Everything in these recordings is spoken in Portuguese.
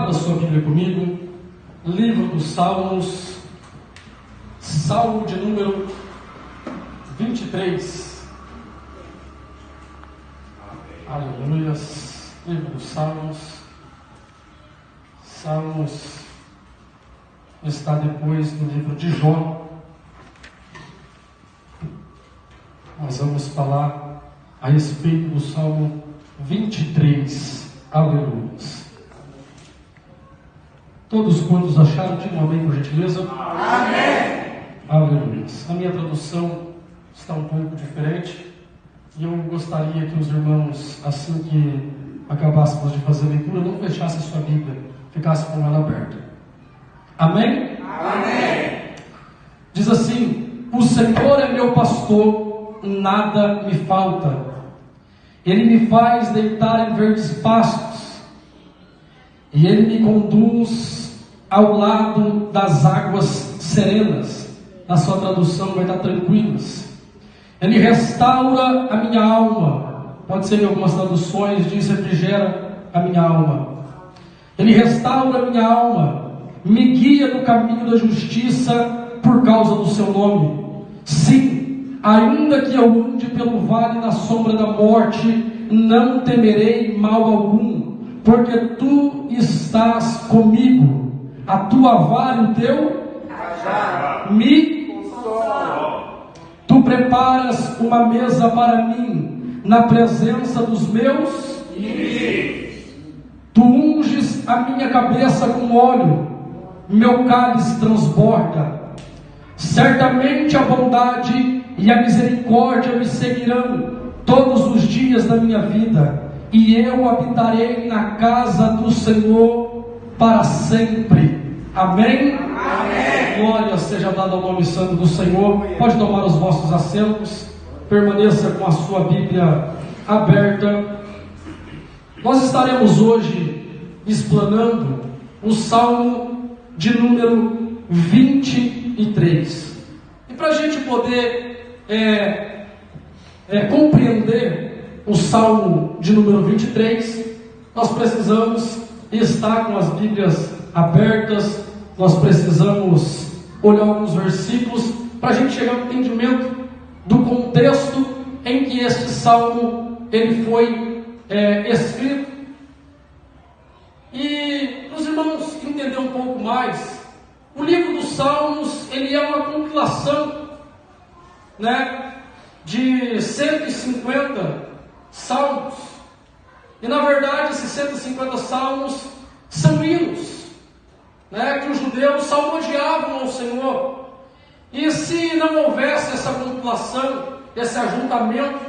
Abra sua Bíblia comigo, livro dos Salmos, Salmo de número 23. Aleluia. Livro dos Salmos. Salmos está depois do livro de Jó. Nós vamos falar a respeito do Salmo 23. Aleluia. Todos quantos acharam, digam amém, por gentileza. Amém. Aleluia. A minha tradução está um pouco diferente e eu gostaria que os irmãos, assim que acabássemos de fazer a leitura, não fechassem sua Bíblia, ficassem com ela aberta. Amém? Amém. Diz assim: o Senhor é meu pastor, nada me falta. Ele me faz deitar em verdes pastos e Ele me conduz ao lado das águas serenas. Na sua tradução vai estar tranquilas. Ele restaura a minha alma. Pode ser em algumas traduções diz refrigera a minha alma. Ele restaura a minha alma, me guia no caminho da justiça por causa do seu nome. Sim, ainda que eu ande pelo vale da sombra da morte, não temerei mal algum, porque tu estás comigo. A tua vara e o teu me consolam. Tu preparas uma mesa para mim na presença dos meus inimigos. Tu unges a minha cabeça com óleo, meu cálice transborda. Certamente a bondade e a misericórdia me seguirão todos os dias da minha vida, e eu habitarei na casa do Senhor para sempre. Amém? Amém. Glória seja dada ao nome santo do Senhor. Pode tomar os vossos assentos, permaneça com a sua Bíblia aberta. Nós estaremos hoje explanando o Salmo de número 23. E para a gente poder compreender o Salmo de número 23, nós precisamos estar com as Bíblias abertas, nós precisamos olhar alguns versículos para a gente chegar ao entendimento do contexto em que este Salmo ele foi escrito. E para os irmãos entender um pouco mais, o livro dos Salmos ele é uma compilação, de 150 salmos. E na verdade esses 150 salmos são hinos, que os judeus salmodiavam ao Senhor. E se não houvesse essa compilação, esse ajuntamento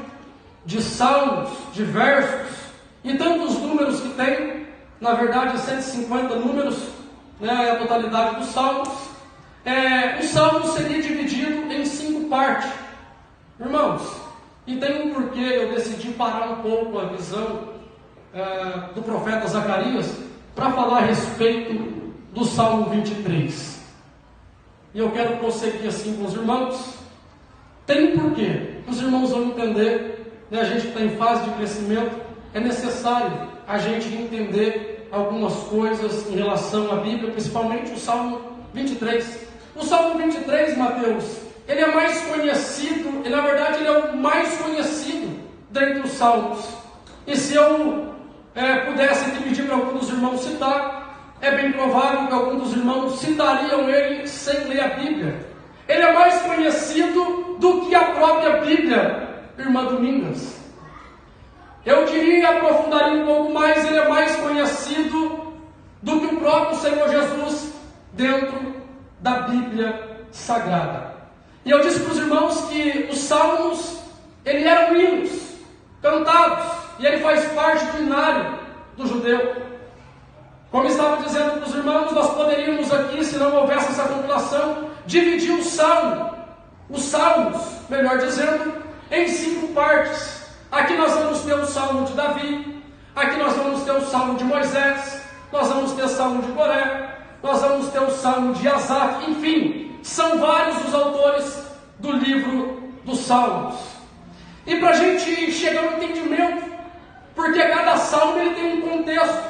de salmos, de versos e tantos números que tem, na verdade 150 números, é a totalidade dos salmos, o salmo seria dividido em 5 partes. Irmãos, e tem um porquê eu decidi parar um pouco a visão do profeta Zacarias para falar a respeito do Salmo 23. E eu quero prosseguir assim com os irmãos. Tem um porquê, os irmãos vão entender, a gente que está em fase de crescimento, é necessário a gente entender algumas coisas em relação à Bíblia, principalmente o Salmo 23. O Salmo 23, Mateus, ele é mais conhecido, na verdade ele é o mais conhecido dentre os salmos. E se eu pudesse pedir para algum dos irmãos citar, é bem provável que alguns dos irmãos citariam ele sem ler a Bíblia. Ele é mais conhecido do que a própria Bíblia, irmã Domingas. Eu diria e aprofundaria um pouco mais, ele é mais conhecido do que o próprio Senhor Jesus dentro da Bíblia Sagrada. E eu disse para os irmãos que os salmos, eles eram hinos, cantados, e ele faz parte do inário do judeu. Como estava dizendo para os irmãos, nós poderíamos aqui, se não houvesse essa compilação, dividir os salmos, melhor dizendo, em 5 partes. Aqui nós vamos ter o Salmo de Davi, aqui nós vamos ter o Salmo de Moisés, nós vamos ter o Salmo de Coré, nós vamos ter o Salmo de Asaf, enfim, são vários os autores do livro dos Salmos. E para a gente chegar ao entendimento, porque cada salmo ele tem um contexto,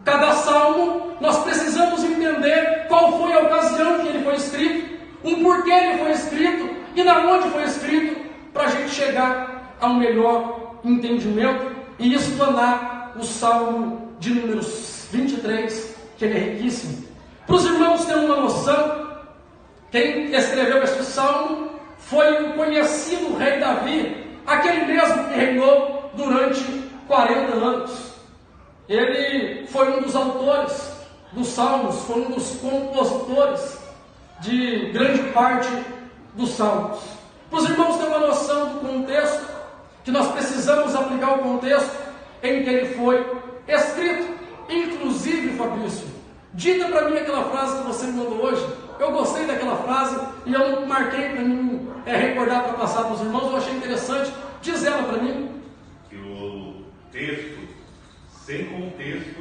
cada salmo salmo, nós precisamos entender qual foi a ocasião que ele foi escrito, o porquê ele foi escrito e na onde foi escrito, para a gente chegar a um melhor entendimento e explanar o Salmo de número 23, que ele é riquíssimo. Para os irmãos terem uma noção, quem escreveu este Salmo foi o conhecido rei Davi, aquele mesmo que reinou durante 40 anos. Ele foi um dos autores dos Salmos, foi um dos compositores de grande parte dos Salmos. Para os irmãos terem uma noção do contexto, que nós precisamos aplicar o contexto em que ele foi escrito. Inclusive, Fabrício, dita para mim aquela frase que você me mandou hoje. Eu gostei daquela frase e eu não marquei para mim recordar para passar para os irmãos. Eu achei interessante. Diz ela para mim. Que o texto, sem contexto,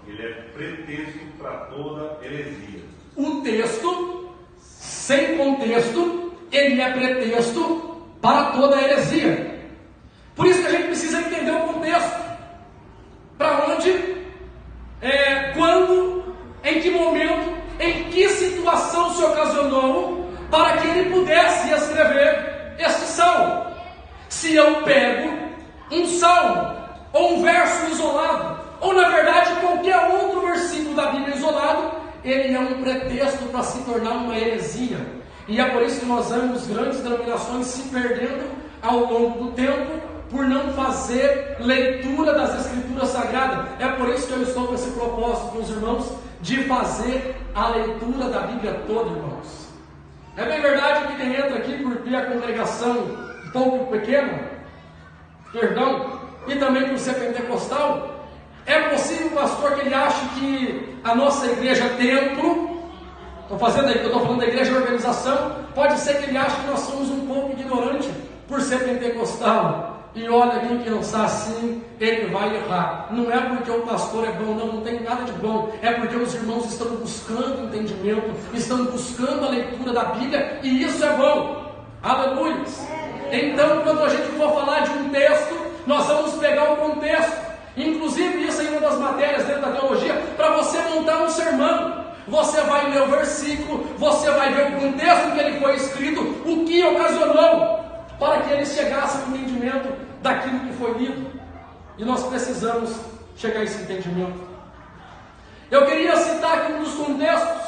ele é pretexto para toda heresia. O texto, sem contexto, ele é pretexto para toda heresia. Por isso que a gente precisa entender o contexto. Para onde, quando, em que momento, em que situação se ocasionou para que ele pudesse escrever este salmo. Se eu pego um salmo, ou um verso isolado, ou na verdade qualquer outro versículo da Bíblia isolado, ele é um pretexto para se tornar uma heresia. E é por isso que nós vemos grandes denominações se perdendo ao longo do tempo, por não fazer leitura das Escrituras Sagradas. É por isso que eu estou com esse propósito com os irmãos, de fazer a leitura da Bíblia toda, irmãos. É bem verdade que quem entra aqui por ter a congregação um pouco pequena, e também por ser pentecostal, é possível, pastor, que ele ache que a nossa igreja é templo. Estou falando da igreja organização. Pode ser que ele ache que nós somos um pouco ignorantes por ser pentecostal. E olha, quem pensar assim, ele vai errar. Não é porque o pastor é bom, não tem nada de bom. É porque os irmãos estão buscando entendimento, estão buscando a leitura da Bíblia, e isso é bom. Aleluia. Então, quando a gente for falar de um texto, nós vamos pegar o contexto. Inclusive, isso é uma das matérias dentro da teologia, para você montar um sermão. Você vai ler o versículo, você vai ver o contexto em que ele foi escrito, o que ocasionou para que eles chegassem ao entendimento daquilo que foi lido. E nós precisamos chegar a esse entendimento. Eu queria citar aqui um dos contextos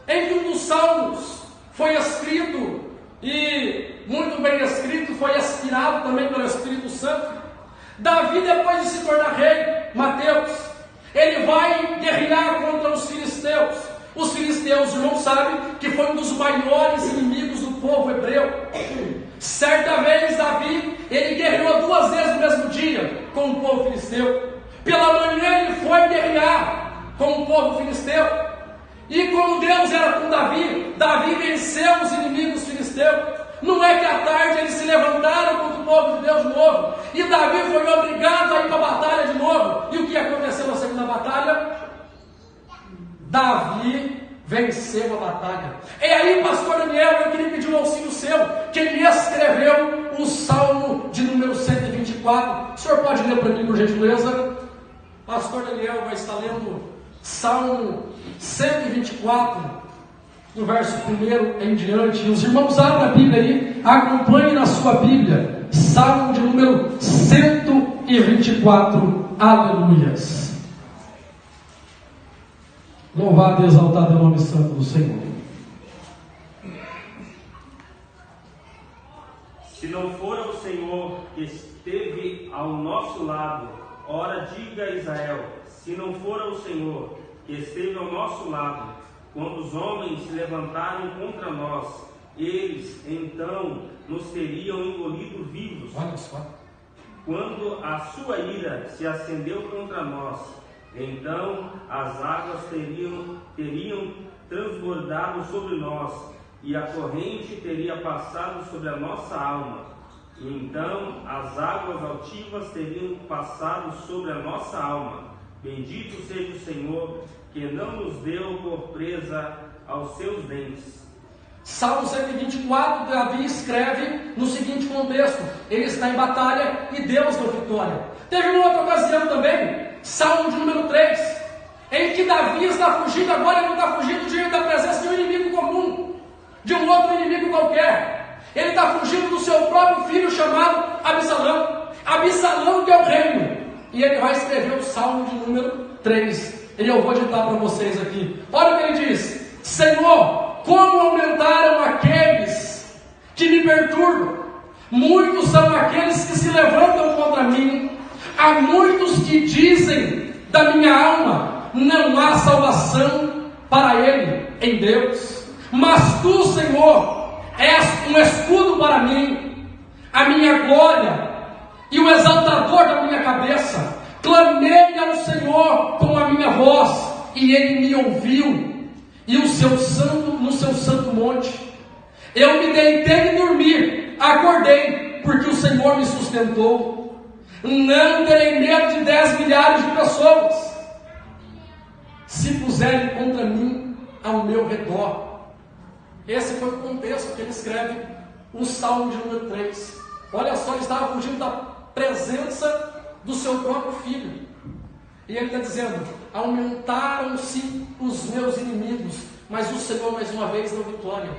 em que um dos salmos foi escrito, e muito bem escrito, foi inspirado também pelo Espírito Santo. Davi, depois de se tornar rei, Mateus, ele vai guerrear contra os filisteus. Os filisteus, irmãos, sabem que foi um dos maiores inimigos do povo hebreu. Certa vez, Davi, ele guerreou 2 vezes no mesmo dia com o povo filisteu. Pela manhã ele foi guerrear com o povo filisteu. E como Deus era com Davi, Davi venceu os inimigos filisteus. Não é que à tarde eles se levantaram contra o povo de Deus de novo, e Davi foi obrigado a ir para a batalha de novo. E o que aconteceu na segunda batalha? Davi venceu a batalha. E aí, pastor Daniel, eu queria pedir um auxílio seu, que ele escreveu o Salmo de número 124. O senhor pode ler para mim, por gentileza? Pastor Daniel vai estar lendo Salmo 124, do verso 1 em diante. Os irmãos abrem a Bíblia aí, acompanhem na sua Bíblia, Salmo de número 124, aleluias. Louvado e exaltado é o nome santo do Senhor. Se não for o Senhor que esteve ao nosso lado, ora diga a Israel, se não for o Senhor que esteve ao nosso lado, quando os homens se levantaram contra nós, eles então nos teriam engolido vivos. Olha só. Quando a sua ira se acendeu contra nós, então as águas teriam transbordado sobre nós, e a corrente teria passado sobre a nossa alma. E então as águas altivas teriam passado sobre a nossa alma. Bendito seja o Senhor, que não nos deu por presa aos seus dentes. Salmo 124, Davi escreve no seguinte contexto: ele está em batalha e Deus deu vitória. Teve uma outra ocasião também, Salmo de número 3, em que Davi aqui está fugindo agora, ele não está fugindo diante da presença de um inimigo comum, de um outro inimigo qualquer. Ele está fugindo do seu próprio filho chamado Absalão. Absalão que é o reino. E ele vai escrever o Salmo de número 3. E eu vou ditar para vocês aqui. Olha o que ele diz: Senhor, como aumentaram aqueles que me perturbam. Muitos são aqueles que se levantam contra mim. Há muitos que dizem da minha alma: não há salvação para ele em Deus. Mas tu, Senhor, és um escudo para mim, a minha glória e o exaltador da minha cabeça. Clamei ao Senhor com a minha voz, e ele me ouviu, e no seu santo monte. Eu me deitei e dormi, acordei, porque o Senhor me sustentou. Não terei medo de 10 milhares de pessoas, se puserem contra mim ao meu redor. Esse foi o contexto que ele escreve o Salmo de número 3. Olha só, ele estava fugindo da presença do seu próprio filho. E ele está dizendo: aumentaram-se os meus inimigos, mas o Senhor mais uma vez deu vitória.